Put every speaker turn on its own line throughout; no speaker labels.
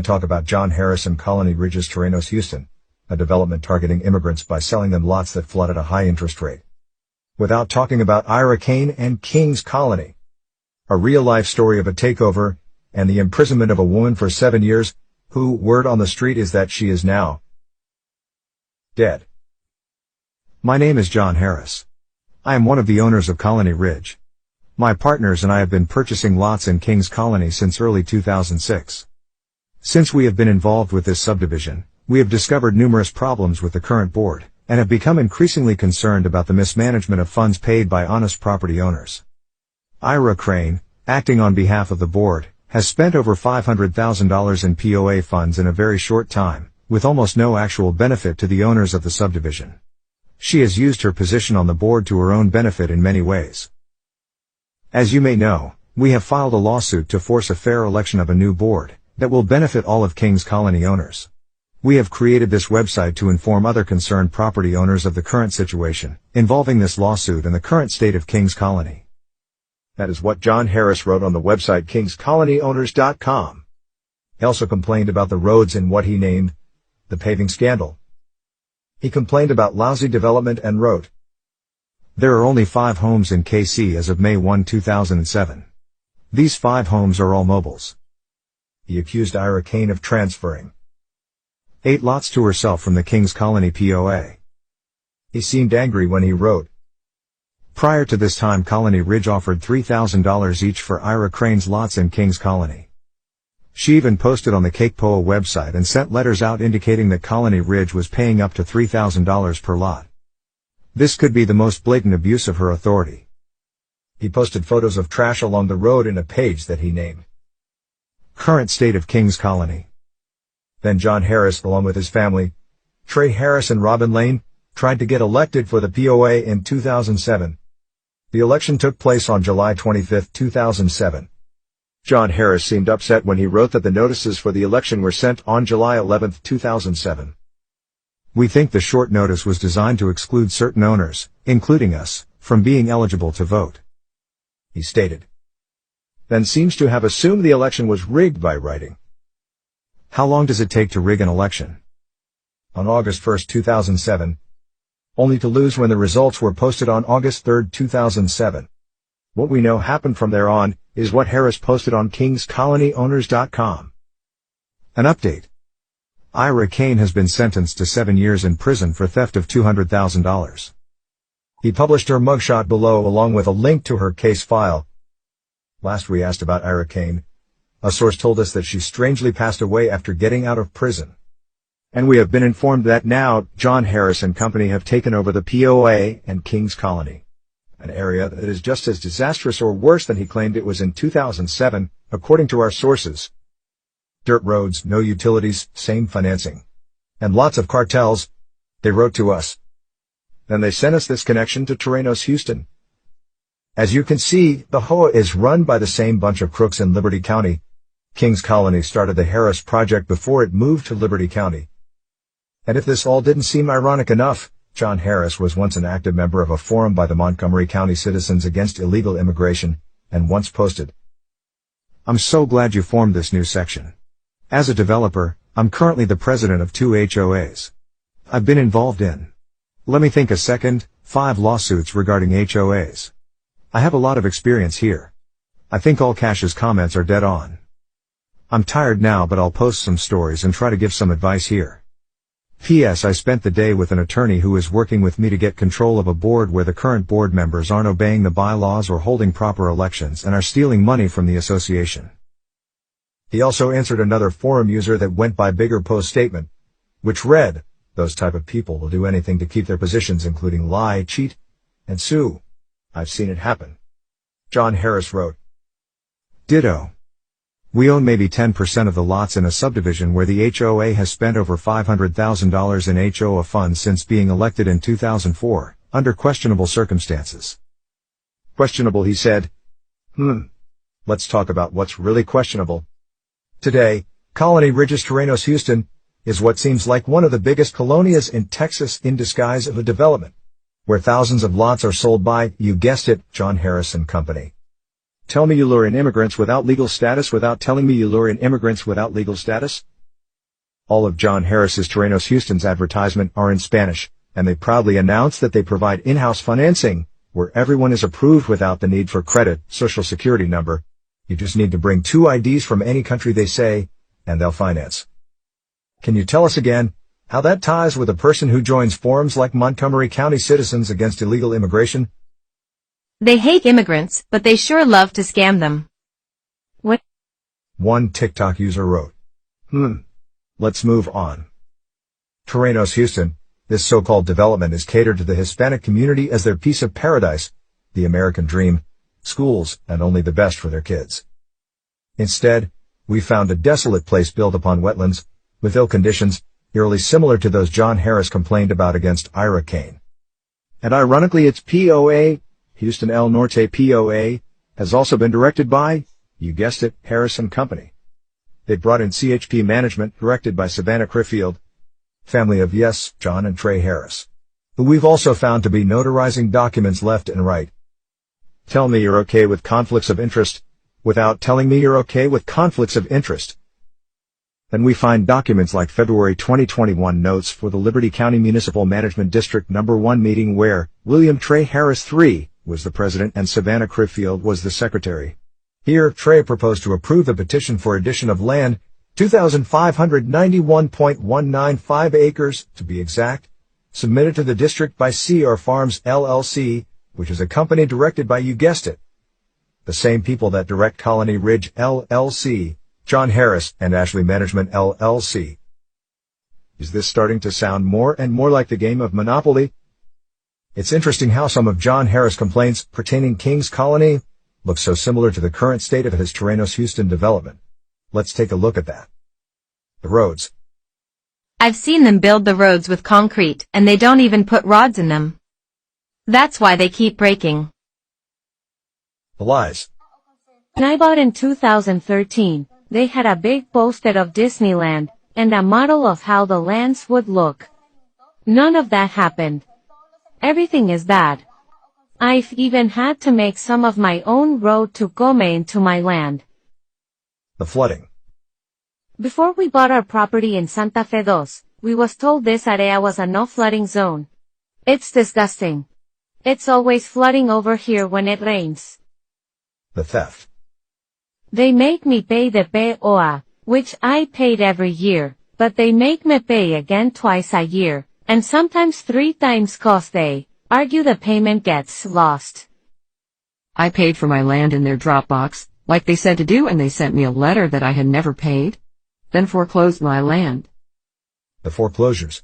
can't talk about John Harris and Colony Ridge's Terrenos Houston, a development targeting immigrants by selling them lots that flood at a high interest rate, without talking about Ira Kane and King's Colony, a real-life story of a takeover and the imprisonment of a woman for 7 years, who, word on the street is that she is now dead. My name is John Harris. I am one of the owners of Colony Ridge. My partners and I have been purchasing lots in King's Colony since early 2006. Since we have been involved with this subdivision, we have discovered numerous problems with the current board, and have become increasingly concerned about the mismanagement of funds paid by honest property owners. Ira Crane, acting on behalf of the board, has spent over $500,000 in POA funds in a very short time, with almost no actual benefit to the owners of the subdivision. She has used her position on the board to her own benefit in many ways. As you may know, we have filed a lawsuit to force a fair election of a new board that will benefit all of King's Colony owners. We have created this website to inform other concerned property owners of the current situation involving this lawsuit and the current state of King's Colony. That is what John Harris wrote on the website kingscolonyowners.com. He also complained about the roads in what he named the paving scandal. He complained about lousy development and wrote, "There are only 5 homes in KC as of May 1, 2007. These 5 homes are all mobiles." He accused Ira Kane of transferring 8 lots to herself from the King's Colony POA. He seemed angry when he wrote, "Prior to this time Colony Ridge offered $3,000 each for Ira Crane's lots in King's Colony. She even posted on the KPOA website and sent letters out indicating that Colony Ridge was paying up to $3,000 per lot. This could be the most blatant abuse of her authority." He posted photos of trash along the road in a page that he named Current State of King's Colony. Then John Harris, along with his family, Trey Harris and Robin Lane, tried to get elected for the POA in 2007. The election took place on July 25, 2007. John Harris seemed upset when he wrote that the notices for the election were sent on July 11, 2007. "We think the short notice was designed to exclude certain owners, including us, from being eligible to vote," he stated. Then seems to have assumed the election was rigged by writing, "How long does it take to rig an election?" on August 1, 2007, only to lose when the results were posted on August 3, 2007. What we know happened from there on is what Harris posted on kingscolonyowners.com. An update. Ira Kane has been sentenced to 7 years in prison for theft of $200,000. He published her mugshot below along with a link to her case file. Last we asked about Ira Kane, a source told us that she strangely passed away after getting out of prison. And we have been informed that now John Harris and company have taken over the POA and King's Colony, an area that is just as disastrous or worse than he claimed it was in 2007, according to our sources. Dirt roads, no utilities, same financing, and lots of cartels, they wrote to us. Then they sent us this connection to Terrenos Houston. As you can see, the HOA is run by the same bunch of crooks in Liberty County. King's Colony started the Harris Project before it moved to Liberty County. And if this all didn't seem ironic enough, John Harris was once an active member of a forum by the Montgomery County Citizens Against Illegal Immigration, and once posted, "I'm so glad you formed this new section. As a developer, I'm currently the president of 2 HOAs. I've been involved in, let me think a second, 5 lawsuits regarding HOAs. I have a lot of experience here. I think all Cash's comments are dead on. I'm tired now, but I'll post some stories and try to give some advice here. P.S. I spent the day with an attorney who is working with me to get control of a board where the current board members aren't obeying the bylaws or holding proper elections and are stealing money from the association." He also answered another forum user that went by Bigger Post statement, which read, "Those type of people will do anything to keep their positions, including lie, cheat, and sue. I've seen it happen." John Harris wrote, "Ditto. We own maybe 10% of the lots in a subdivision where the HOA has spent over $500,000 in HOA funds since being elected in 2004, under questionable circumstances." Questionable, he said. Let's talk about what's really questionable. Today, Colony Ridge's Terrenos Houston is what seems like one of the biggest colonias in Texas in disguise of a development, where thousands of lots are sold by, you guessed it, John Harris and Company. Tell me you lure in immigrants without legal status without telling me you lure in immigrants without legal status? All of John Harris's Terrenos Houston's advertisement are in Spanish, and they proudly announce that they provide in-house financing, where everyone is approved without the need for credit, social security number. You just need to bring 2 IDs from any country they say, and they'll finance. Can you tell us again how that ties with a person who joins forums like Montgomery County Citizens Against Illegal Immigration?
They hate immigrants, but they sure love to scam them. What?
One TikTok user wrote. Let's move on. Terrenos Houston, this so-called development is catered to the Hispanic community as their piece of paradise, the American dream, schools, and only the best for their kids. Instead, we found a desolate place built upon wetlands, with ill conditions, eerily similar to those John Harris complained about against Ira Kane. And ironically, its POA, Houston El Norte POA, has also been directed by, you guessed it, Harris & Company. They brought in CHP management directed by Savannah Criffield, family of yes, John and Trey Harris, who we've also found to be notarizing documents left and right. Tell me you're okay with conflicts of interest, without telling me you're okay with conflicts of interest. Then we find documents like February 2021 notes for the Liberty County Municipal Management District No. 1 meeting where William Trey Harris III was the president and Savannah Criffield was the secretary. Here, Trey proposed to approve the petition for addition of land, 2,591.195 acres, to be exact, submitted to the district by CR Farms LLC, which is a company directed by, you guessed it, the same people that direct Colony Ridge LLC, John Harris, and Ashley Management LLC. Is this starting to sound more and more like the game of Monopoly? It's interesting how some of John Harris' complaints pertaining King's Colony look so similar to the current state of his Terrenos Houston development. Let's take a look at that. The roads.
I've seen them build the roads with concrete, and they don't even put rods in them. That's why they keep breaking.
The lies.
When I bought in 2013, they had a big poster of Disneyland, and a model of how the lands would look. None of that happened. Everything is bad. I've even had to make some of my own road to come into my land.
The flooding.
Before we bought our property in Santa Fe Dos, we was told this area was a no flooding zone. It's disgusting. It's always flooding over here when it rains.
The theft.
They make me pay the POA, which I paid every year, but they make me pay again twice a year, and sometimes 3 times 'cause they argue the payment gets lost.
I paid for my land in their Dropbox, like they said to do, and they sent me a letter that I had never paid, then foreclosed my land.
The foreclosures.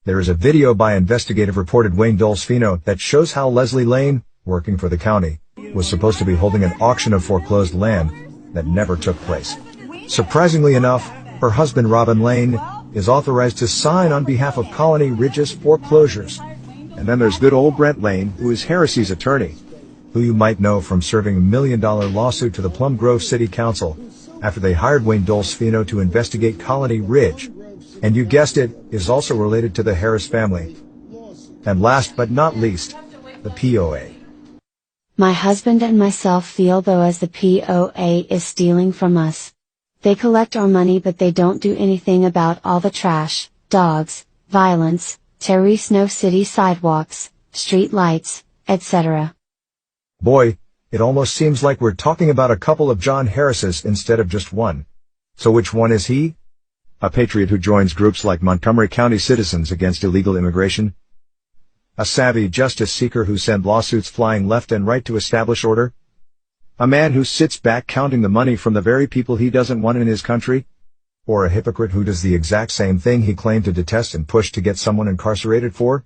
There is a video by investigative reporter Wayne Dolcefino that shows how Leslie Lane, working for the county, was supposed to be holding an auction of foreclosed land that never took place. Surprisingly enough, her husband Robin Lane is authorized to sign on behalf of Colony Ridge's foreclosures. And then there's good old Brent Lane, who is Harris's attorney, who you might know from serving a $1 million lawsuit to the Plum Grove City Council after they hired Wayne Dolcefino to investigate Colony Ridge. And you guessed it, is also related to the Harris family. And last but not least, the POA.
My husband and myself feel though as the POA is stealing from us. They collect our money but they don't do anything about all the trash, dogs, violence, Terrenos City sidewalks, street lights, etc.
Boy, it almost seems like we're talking about a couple of John Harrises instead of just one. So which one is he? A patriot who joins groups like Montgomery County Citizens Against Illegal Immigration? A savvy justice seeker who sends lawsuits flying left and right to establish order? A man who sits back counting the money from the very people he doesn't want in his country? Or a hypocrite who does the exact same thing he claimed to detest and push to get someone incarcerated for?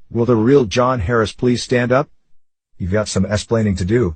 Will the real John Harris please stand up? You've got some explaining to do.